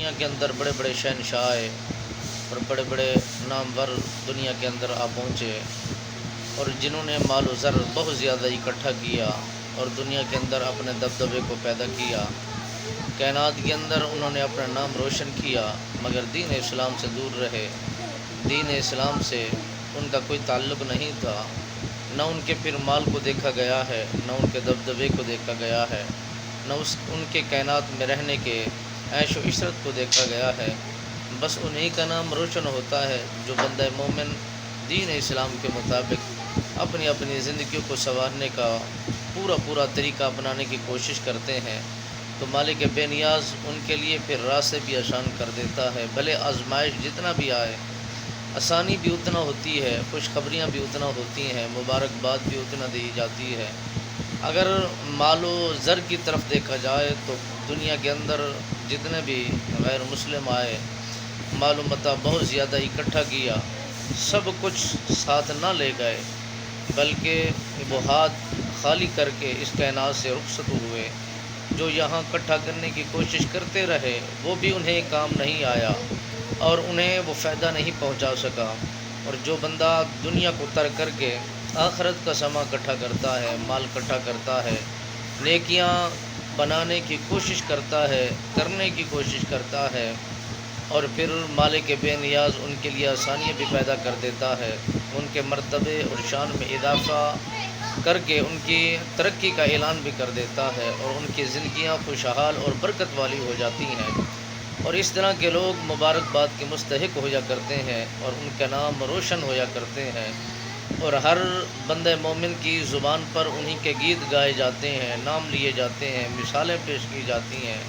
دنیا کے اندر بڑے بڑے شہنشاہ آئے اور بڑے بڑے نامور دنیا کے اندر آ پہنچے، اور جنہوں نے مال و زر بہت زیادہ اکٹھا کیا اور دنیا کے اندر اپنے دبدبے کو پیدا کیا، کائنات کے اندر انہوں نے اپنا نام روشن کیا، مگر دین اسلام سے دور رہے۔ دین اسلام سے ان کا کوئی تعلق نہیں تھا، نہ ان کے پھر مال کو دیکھا گیا ہے، نہ ان کے دبدبے کو دیکھا گیا ہے، نہ ان کے کائنات میں رہنے کے عیش و عشرت کو دیکھا گیا ہے۔ بس انہی کا نام روشن ہوتا ہے جو بندہ مومن دین اسلام کے مطابق اپنی اپنی زندگیوں کو سنوارنے کا پورا طریقہ اپنانے کی کوشش کرتے ہیں، تو مالک بے نیاز ان کے لیے پھر راستے بھی آسان کر دیتا ہے۔ بھلے آزمائش جتنا بھی آئے، آسانی بھی اتنا ہوتی ہے، خوشخبریاں بھی اتنا ہوتی ہیں، مبارکباد بھی اتنا دی جاتی ہے۔ اگر مال و زر کی طرف دیکھا جائے تو دنیا کے اندر جتنے بھی غیر مسلم آئے، مال و متاع بہت زیادہ اکٹھا کیا، سب کچھ ساتھ نہ لے گئے، بلکہ وہ ہاتھ خالی کر کے اس کائنات سے رخصت ہوئے۔ جو یہاں اکٹھا کرنے کی کوشش کرتے رہے وہ بھی انہیں کام نہیں آیا اور انہیں وہ فائدہ نہیں پہنچا سکا۔ اور جو بندہ دنیا کو ترک کر کے آخرت کا سامان اکٹھا کرتا ہے، مال اکٹھا کرتا ہے، نیکیاں بنانے کی کوشش کرتا ہے، کرنے کی کوشش کرتا ہے، اور پھر مالک بے نیاز ان کے لیے آسانیاں بھی پیدا کر دیتا ہے، ان کے مرتبے اور شان میں اضافہ کر کے ان کی ترقی کا اعلان بھی کر دیتا ہے، اور ان کی زندگیاں خوشحال اور برکت والی ہو جاتی ہیں، اور اس طرح کے لوگ مبارکباد کے مستحق ہو کرتے ہیں اور ان کا نام روشن ہو کرتے ہیں، اور ہر بندہ مومن کی زبان پر انہی کے گیت گائے جاتے ہیں، نام لیے جاتے ہیں، مثالیں پیش کی جاتی ہیں۔